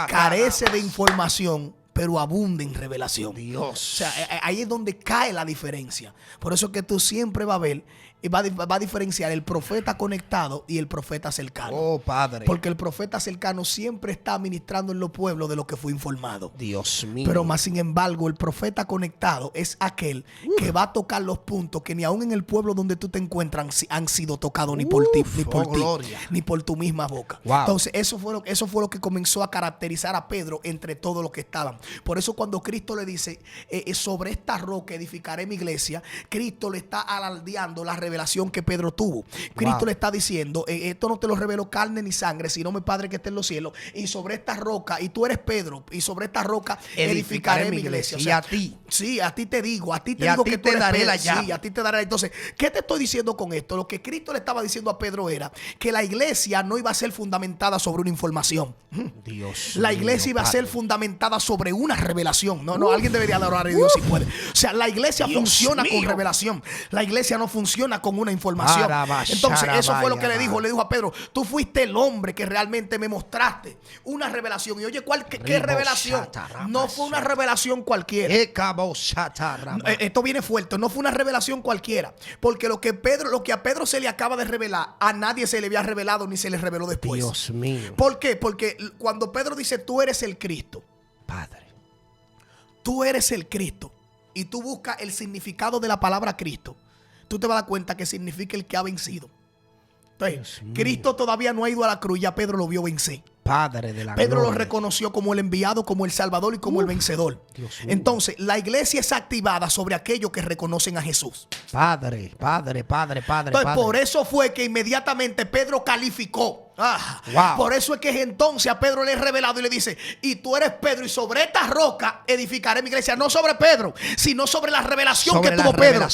carece de información, pero abunda en revelación. Dios. O sea, ahí es donde cae la diferencia. Por eso es que tú siempre vas a ver y va a diferenciar el profeta conectado y el profeta cercano. Oh, Padre. Porque el profeta cercano siempre está ministrando en los pueblos de lo que fue informado. Dios mío. Pero más sin embargo, el profeta conectado es aquel que va a tocar los puntos que ni aún en el pueblo donde tú te encuentras han sido tocados ni por ti, ni por tu misma boca. Wow. Entonces, eso fue lo que comenzó a caracterizar a Pedro entre todos los que estaban. Por eso cuando Cristo le dice, sobre esta roca edificaré mi iglesia, Cristo le está alardeando la revelación que Pedro tuvo. Cristo le está diciendo, esto no te lo reveló carne ni sangre, sino mi Padre que está en los cielos. Y sobre esta roca, y tú eres Pedro, y sobre esta roca edificaré mi iglesia. O sea, y a ti. Sí, a ti te digo que tú eres daré Pedro. La llave. Sí, a ti te daré. Entonces, ¿qué te estoy diciendo con esto? Lo que Cristo le estaba diciendo a Pedro era que la iglesia no iba a ser fundamentada sobre una información. Dios. La iglesia iba a ser fundamentada sobre una revelación. No, alguien debería adorar a Dios si puede. O sea, la iglesia funciona con revelación. La iglesia no funciona con una información. Entonces, eso fue lo que le dijo a Pedro: tú fuiste el hombre que realmente me mostraste una revelación. Y oye, ¿qué revelación? No fue una revelación cualquiera. Esto viene fuerte. No fue una revelación cualquiera. Porque lo que a Pedro se le acaba de revelar, a nadie se le había revelado ni se le reveló después. Dios mío. ¿Por qué? Porque cuando Pedro dice, tú eres el Cristo, Padre, tú eres el Cristo, y tú buscas el significado de la palabra Cristo, tú te vas a dar cuenta que significa el que ha vencido. Entonces, Cristo todavía no ha ido a la cruz, ya Pedro lo vio vencer. Padre de la Pedro gloria. lo reconoció como el enviado, como el salvador y como el vencedor. Entonces, la iglesia es activada sobre aquellos que reconocen a Padre. Padre. Entonces, por eso fue que inmediatamente Pedro calificó Por eso es que entonces a Pedro le es revelado y le dice, y tú eres Pedro, y sobre esta roca edificaré mi iglesia. No sobre Pedro, sino sobre la revelación que tuvo Pedro.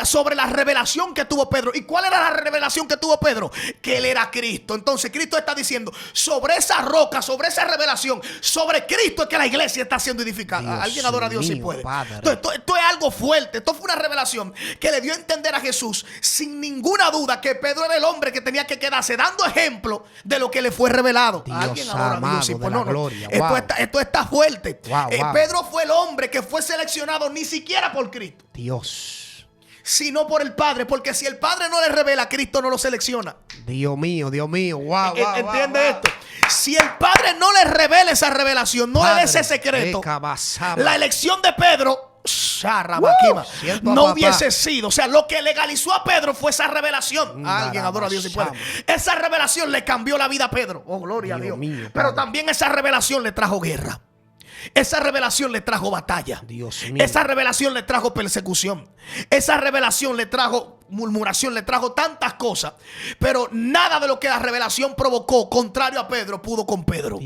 Sobre la revelación que tuvo Pedro. ¿Y cuál era la revelación que tuvo Pedro? Que él era Cristo. Entonces Cristo está diciendo, sobre esa roca, sobre esa revelación, sobre Cristo es que la iglesia está siendo edificada. Alguien adora a Dios si puede. Entonces, esto es algo fuerte. Esto fue una revelación que le dio a entender a Jesús sin ninguna duda que Pedro era el hombre que tenía que quedarse dando ejemplo de lo que le fue revelado. Alguien adora a Dios si puede. Esto está fuerte. Pedro fue el hombre que fue seleccionado ni siquiera por Cristo, sino por el Padre, porque si el Padre no le revela, Cristo no lo selecciona. Dios mío, ¿Entiende esto? Si el Padre no le revela esa revelación, no le dé ese secreto, la elección de Pedro no hubiese sido. O sea, lo que legalizó a Pedro fue esa revelación. Alguien adora a Dios si puede. Esa revelación le cambió la vida a Pedro. Oh, gloria a Dios. Pero también esa revelación le trajo guerra. Esa revelación le trajo batalla. Esa revelación le trajo persecución. Esa revelación le trajo murmuración, le trajo tantas cosas. Pero nada de lo que la revelación provocó, contrario a Pedro, pudo con Pedro.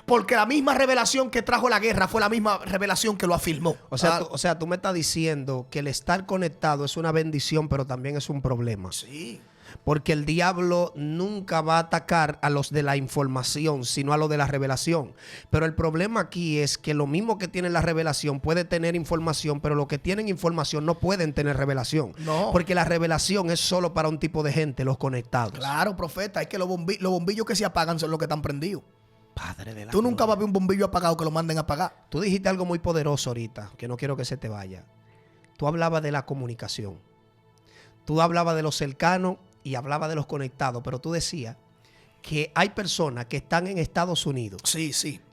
Porque la misma revelación que trajo la guerra fue la misma revelación que lo afirmó. O sea, tú me estás diciendo que el estar conectado es una bendición, pero también es un problema. Sí. Porque el diablo nunca va a atacar a los de la información, sino a los de la revelación. Pero el problema aquí es que lo mismo que tiene la revelación puede tener información, pero los que tienen información no pueden tener revelación. No. Porque la revelación es solo para un tipo de gente, los conectados. Claro, profeta, es que los bombillos que se apagan son los que están prendidos. Padre de la Tú nunca vas a ver un bombillo apagado que lo manden a apagar. Tú dijiste algo muy poderoso ahorita, que no quiero que se te vaya. Tú hablabas de la comunicación. Tú hablabas de los cercanos y hablabas de los conectados, pero tú decías que hay personas que están en Estados Unidos.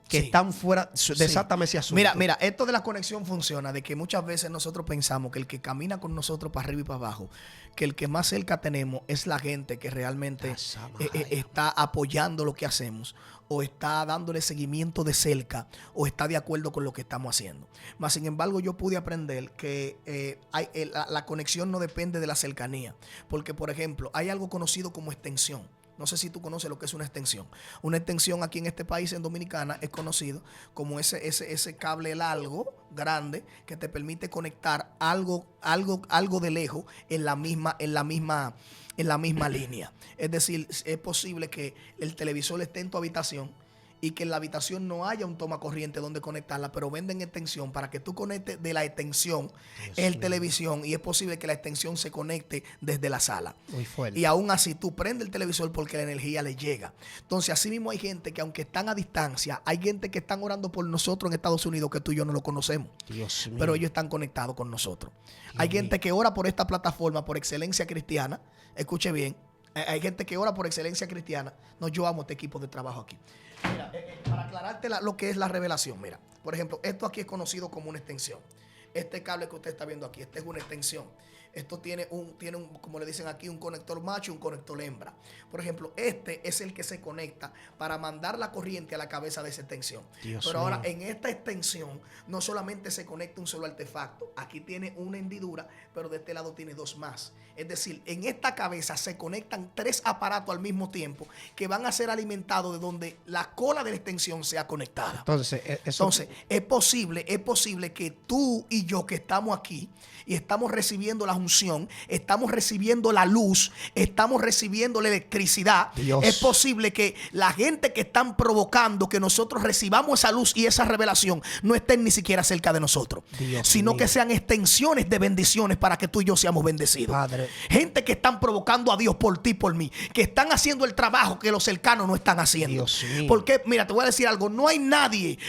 Que están fuera. Desátame ese asunto. Mira, esto de la conexión funciona de que muchas veces nosotros pensamos que el que camina con nosotros para arriba y para abajo, que el que más cerca tenemos es la gente que realmente está apoyando lo que hacemos, o está dándole seguimiento de cerca, o está de acuerdo con lo que estamos haciendo. Mas, sin embargo, yo pude aprender que la conexión no depende de la cercanía. Porque, por ejemplo, hay algo conocido como extensión. No sé si tú conoces lo que es una extensión. Una extensión aquí en este país, en Dominicana, es conocido como ese cable largo, grande, que te permite conectar algo de lejos en la misma línea. Es decir, es posible que el televisor esté en tu habitación y que en la habitación no haya un toma corriente donde conectarla, pero venden extensión para que tú conectes de la extensión televisión, y es posible que la extensión se conecte desde la sala. Muy fuerte. Y aún así tú prendes el televisor porque la energía le llega. Entonces, así mismo hay gente que, aunque están a distancia, hay gente que están orando por nosotros en Estados Unidos que tú y yo no lo conocemos. Pero ellos están conectados con nosotros. Hay gente que ora por esta plataforma, por Excelencia Cristiana. Escuche bien. Hay gente que ora por Excelencia Cristiana. No, yo amo este equipo de trabajo aquí. Mira, para aclararte lo que es la revelación, mira, por ejemplo, esto aquí es conocido como una extensión. Este cable que usted está viendo aquí, esta es una extensión. Esto tiene un, como le dicen aquí, un conector macho y un conector hembra. Por ejemplo, este es el que se conecta para mandar la corriente a la cabeza de esa extensión. Pero ahora, en esta extensión, no solamente se conecta un solo artefacto. Aquí tiene una hendidura, pero de este lado tiene dos más. Es decir, en esta cabeza se conectan 3 aparatos al mismo tiempo que van a ser alimentados de donde la cola de la extensión sea conectada. Entonces, es posible que tú y yo que estamos aquí y estamos recibiendo la unción, estamos recibiendo la luz, estamos recibiendo la electricidad. Es posible que la gente que están provocando que nosotros recibamos esa luz y esa revelación no estén ni siquiera cerca de nosotros, sino que sean extensiones de bendiciones para que tú y yo seamos bendecidos. Padre. Gente que están provocando a Dios por ti, por mí, que están haciendo el trabajo que los cercanos no están haciendo. Porque, mira, te voy a decir algo, no hay nadie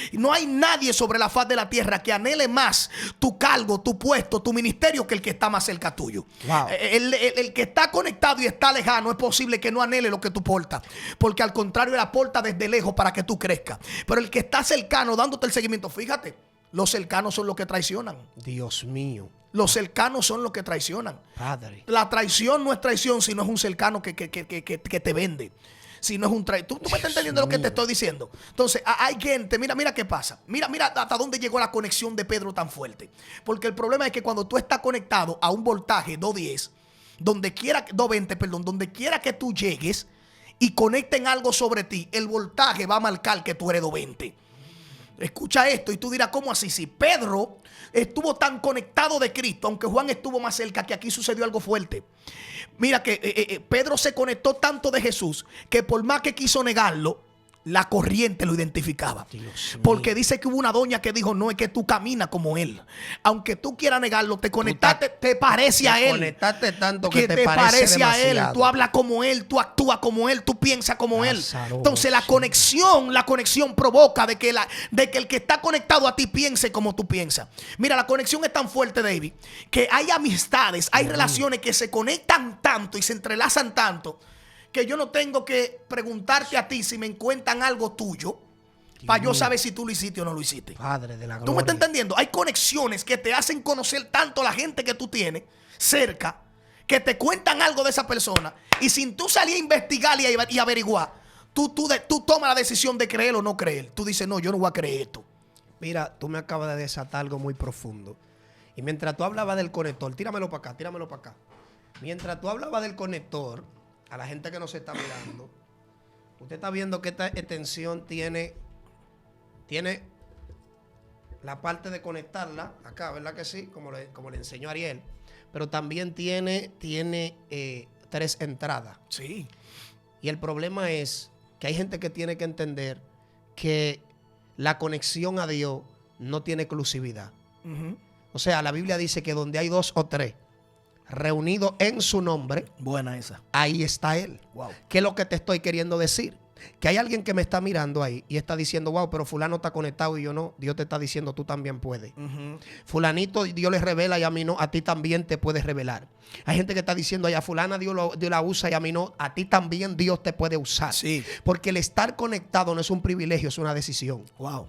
sobre la faz de la tierra que anhele más tu cargo, tu puesto, tu ministerio que el que está más cerca tuyo. El que está conectado y está lejano, es posible que no anhele lo que tú portas, porque al contrario, él aporta desde lejos para que tú crezcas. Pero el que está cercano, dándote el seguimiento, fíjate, los cercanos son los que traicionan. Dios mío. Los cercanos son los que traicionan. Padre. La traición no es traición si no es un cercano que te vende. Si no es un traidor. ¿Tú me estás entendiendo lo que te estoy diciendo? Entonces, hay gente, mira qué pasa. Mira hasta dónde llegó la conexión de Pedro tan fuerte. Porque el problema es que cuando tú estás conectado a un voltaje 210, donde quiera que tú llegues, y conecten algo sobre ti, el voltaje va a marcar que tú eres 220. Escucha esto y tú dirás, ¿cómo así? Si Pedro estuvo tan conectado de Cristo, aunque Juan estuvo más cerca, que aquí sucedió algo fuerte. Mira que Pedro se conectó tanto de Jesús que por más que quiso negarlo, la corriente lo identificaba. Porque dice que hubo una doña que dijo, no, es que tú caminas como él. Aunque tú quieras negarlo, te conectaste, te parece a él. Te conectaste tanto que te parece a él. Tú hablas como él, tú actúas como él, tú piensas como él. Entonces la conexión provoca de que el que está conectado a ti piense como tú piensas. Mira, la conexión es tan fuerte, David, que hay amistades, hay relaciones que se conectan tanto y se entrelazan tanto, que yo no tengo que preguntarte a ti si me encuentran algo tuyo para yo saber si tú lo hiciste o no lo hiciste. Padre de la gloria. ¿Tú me estás entendiendo? Hay conexiones que te hacen conocer tanto a la gente que tú tienes cerca, que te cuentan algo de esa persona, y sin tú salir a investigar y averiguar, tú tomas la decisión de creer o no creer. Tú dices, no, yo no voy a creer esto. Mira, tú me acabas de desatar algo muy profundo. Y mientras tú hablabas del conector, tíramelo para acá. Mientras tú hablabas del conector, a la gente que nos está mirando, usted está viendo que esta extensión tiene la parte de conectarla acá, ¿verdad que sí? Como le enseñó Ariel. Pero también tiene 3 entradas. Sí. Y el problema es que hay gente que tiene que entender que la conexión a Dios no tiene exclusividad. O sea, la Biblia dice que donde hay 2 o 3 reunidos en su nombre, buena esa, ahí está Él. Wow. ¿Qué es lo que te estoy queriendo decir? Que hay alguien que me está mirando ahí y está diciendo, wow, pero fulano está conectado y yo no. Dios te está diciendo, tú también puedes. Fulanito, Dios le revela y a mí no, a ti también te puedes revelar. Hay gente que está diciendo, a fulana Dios la usa y a mí no, a ti también Dios te puede usar. Sí. Porque el estar conectado no es un privilegio, es una decisión. Wow.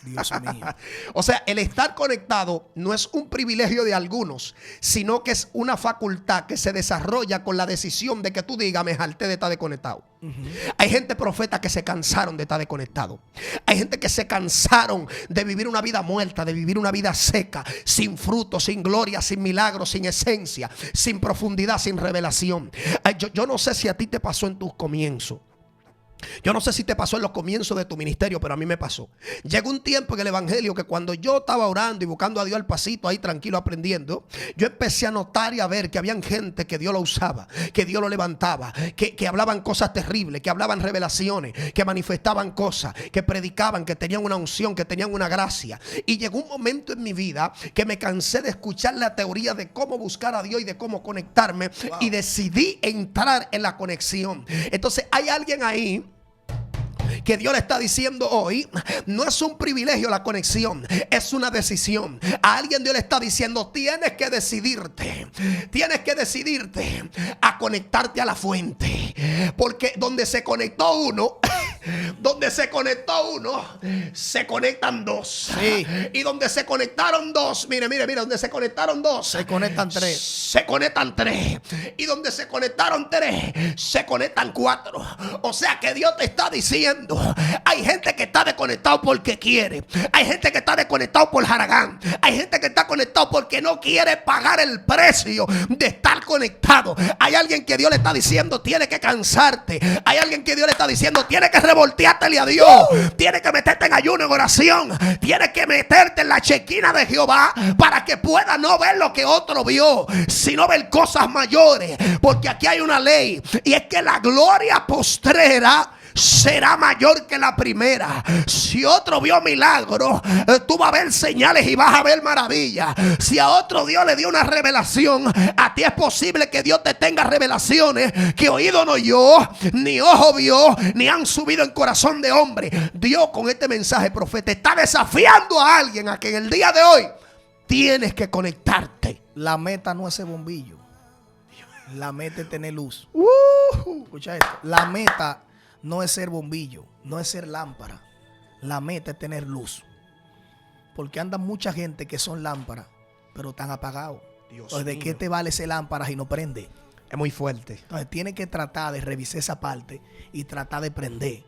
Dios mío. O sea, el estar conectado no es un privilegio de algunos, sino que es una facultad que se desarrolla con la decisión de que tú digas, me jalté de estar desconectado. Hay gente profeta que se cansaron de estar desconectado. Hay gente que se cansaron de vivir una vida muerta, de vivir una vida seca, sin fruto, sin gloria, sin milagro, sin esencia, sin profundidad, sin revelación. Yo no sé si a ti te pasó en tus comienzos. Yo no sé si te pasó en los comienzos de tu ministerio, pero a mí me pasó. Llegó un tiempo en el evangelio que cuando yo estaba orando y buscando a Dios al pasito, ahí tranquilo aprendiendo, yo empecé a notar y a ver que habían gente que Dios lo usaba, que Dios lo levantaba, que hablaban cosas terribles, que hablaban revelaciones, que manifestaban cosas, que predicaban, que tenían una unción, que tenían una gracia. Y llegó un momento en mi vida que me cansé de escuchar la teoría de cómo buscar a Dios y de cómo conectarme. Wow. Y decidí entrar en la conexión. Entonces hay alguien ahí que Dios le está diciendo hoy, no es un privilegio la conexión, es una decisión. A alguien Dios le está diciendo, tienes que decidirte a conectarte a la fuente. Porque donde se conectó uno, se conectan 2. Sí. Y donde se conectaron 2, mire, donde se conectaron 2, se conectan 3. Se conectan 3. Y donde se conectaron 3, se conectan 4. O sea que Dios te está diciendo, hay gente que está desconectado porque quiere. Hay gente que está desconectado por jaragán. Hay gente que está conectado porque no quiere pagar el precio de estar conectado. Hay alguien que Dios le está diciendo, tiene que cansarte. Hay alguien que Dios le está diciendo, tiene que revolteártele a Dios. Tiene que meterte en ayuno, en oración. Tiene que meterte en la chequina de Jehová para que pueda no ver lo que otro vio, sino ver cosas mayores. Porque aquí hay una ley, y es que la gloria postrera será mayor que la primera. Si otro vio milagros, tú vas a ver señales y vas a ver maravillas. Si a otro Dios le dio una revelación, a ti es posible que Dios te tenga revelaciones que oído no oyó, ni ojo vio, ni han subido en corazón de hombre. Dios con este mensaje, profeta, está desafiando a alguien a que en el día de hoy tienes que conectarte. La meta no es ese bombillo. La meta es tener luz. Escucha esto. La meta no es ser bombillo, no es ser lámpara. La meta es tener luz. Porque anda mucha gente que son lámparas, pero están apagados. Entonces, ¿de qué te vale ser lámpara si no prende? Es muy fuerte. Entonces, tienes que tratar de revisar esa parte y tratar de prender.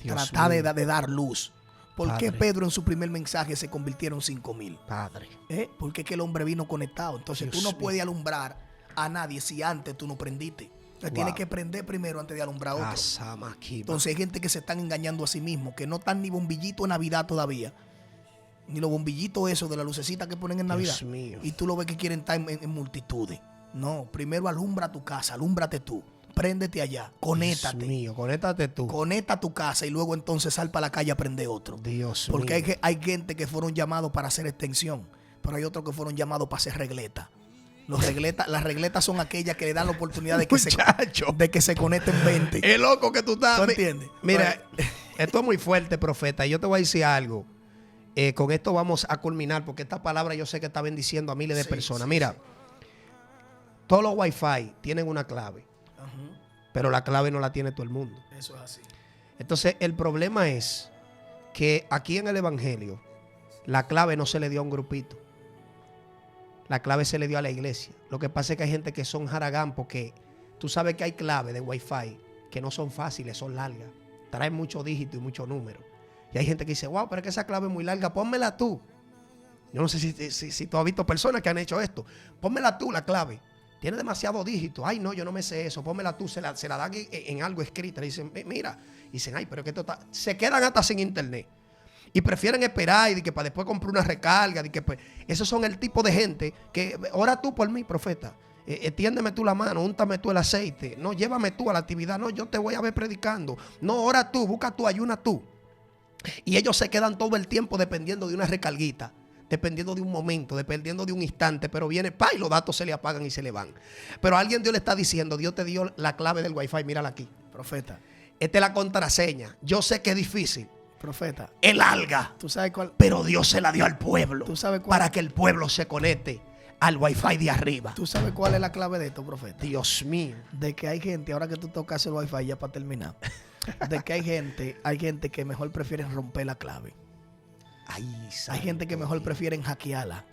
Tratar de dar luz. ¿Por qué Pedro en su primer mensaje se convirtieron 5,000? Padre. Porque es que el hombre vino conectado. Entonces, tú no puedes alumbrar a nadie si antes tú no prendiste. Tiene que prender primero antes de alumbrar a otro. Entonces hay gente que se están engañando a sí mismo, que no están ni bombillito en Navidad todavía. Ni los bombillitos esos de la lucecita que ponen en Navidad. Dios mío. Y tú lo ves que quieren estar en multitudes. No, primero alumbra tu casa, alúmbrate tú. Préndete allá, conéctate. Dios mío, conéctate tú. Conecta tu casa y luego entonces sal para la calle a prender otro. Dios Porque mío. hay gente que fueron llamados para hacer extensión, pero hay otros que fueron llamados para hacer regleta. Las regletas son aquellas que le dan la oportunidad de que se conecten 20. Es loco que tú estás. ¿Tú entiendes? Mira, esto es muy fuerte, profeta. Y yo te voy a decir algo. Con esto vamos a culminar, porque esta palabra yo sé que está bendiciendo a miles de personas. Mira, todos los Wi-Fi tienen una clave, pero la clave no la tiene todo el mundo. Eso es así. Entonces, el problema es que aquí en el Evangelio, la clave no se le dio a un grupito. La clave se le dio a la iglesia. Lo que pasa es que hay gente que son jaragán, porque tú sabes que hay claves de Wi-Fi que no son fáciles, son largas. Traen muchos dígitos y muchos números. Y hay gente que dice, wow, pero es que esa clave es muy larga, pónmela tú. Yo no sé si tú has visto personas que han hecho esto. Pónmela tú la clave. Tiene demasiados dígitos. Ay, no, yo no me sé eso. Pónmela tú. Se la dan en algo escrito. Le dicen, mira. Y dicen, ay, pero que esto está... Se quedan hasta sin internet. Y prefieren esperar y que para después comprar una recarga. Y que, pues, esos son el tipo de gente que, ora tú por mí, profeta. Tiéndeme tú la mano, úntame tú el aceite. No, llévame tú a la actividad. No, yo te voy a ver predicando. No, ora tú, busca tú, ayuna tú. Y ellos se quedan todo el tiempo dependiendo de una recarguita, dependiendo de un momento, dependiendo de un instante, pero viene, y los datos se le apagan y se le van. Pero a alguien Dios le está diciendo, Dios te dio la clave del Wi-Fi, mírala aquí. Profeta. Esta es la contraseña. Yo sé que es difícil. Profeta. Es larga. ¿Tú sabes cuál? Pero Dios se la dio al pueblo. ¿Tú sabes cuál? Para que el pueblo se conecte al Wi-Fi de arriba. ¿Tú sabes cuál es la clave de esto, profeta? Dios mío. De que hay gente, ahora que tú tocas el Wi-Fi ya para terminar, de que hay gente que mejor prefieren romper la clave. Hay gente que mejor prefieren hackearla.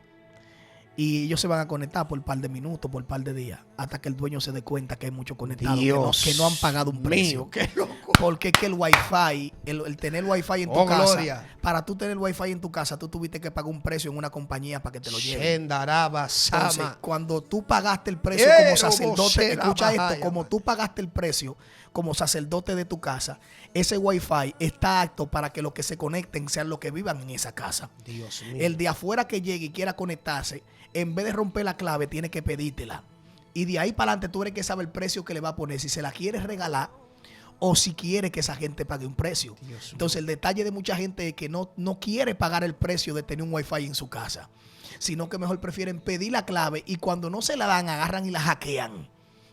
Y ellos se van a conectar por un par de minutos, por un par de días, hasta que el dueño se dé cuenta que hay muchos conectados que no han pagado un precio. Mío, qué loco. Porque es que el Wi-Fi, el tener Wi-Fi en tu casa, para tú tener Wi-Fi en tu casa, tú tuviste que pagar un precio en una compañía para que te lo lleven. Entonces, cuando tú pagaste el precio como sacerdote, escucha esto, como tú pagaste el precio como sacerdote de tu casa, ese Wi-Fi está apto para que los que se conecten sean los que vivan en esa casa. Dios mío. El de afuera que llegue y quiera conectarse, en vez de romper la clave, tiene que pedírtela. Y de ahí para adelante tú eres que sabe el precio que le va a poner, si se la quieres regalar o si quiere que esa gente pague un precio. Entonces el detalle de mucha gente es que no quiere pagar el precio de tener un Wi-Fi en su casa, sino que mejor prefieren pedir la clave y cuando no se la dan, agarran y la hackean.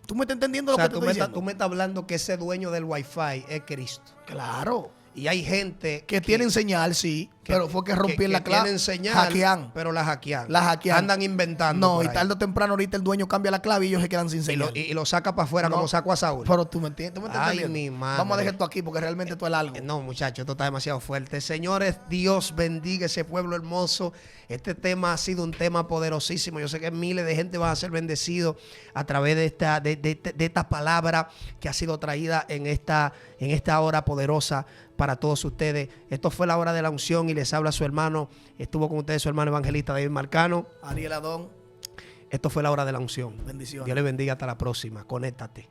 ¿Tú me estás entendiendo lo que te estoy diciendo? Tú me estás hablando que ese dueño del Wi-Fi es Cristo. Claro. Y hay gente que tienen señal, sí, pero fue que rompieron la clave. Tienen señal, hackean. Pero la hackean. Andan inventando. No, y tarde o temprano ahorita el dueño cambia la clave y ellos se quedan sin señal. Y lo saca para afuera como sacó a Saúl. Pero tú me entiendes. Ay, mi madre. Vamos a dejar esto aquí porque realmente esto es algo. No, muchachos, esto está demasiado fuerte. Señores, Dios bendiga ese pueblo hermoso. Este tema ha sido un tema poderosísimo. Yo sé que miles de gente van a ser bendecidos a través de esta palabra que ha sido traída en esta hora poderosa para todos ustedes. Esto fue la hora de la unción y les habla su hermano. Estuvo con ustedes su hermano evangelista David Marcano. Ariel Adón. Esto fue la hora de la unción. Bendiciones. Dios les bendiga. Hasta la próxima. Conéctate.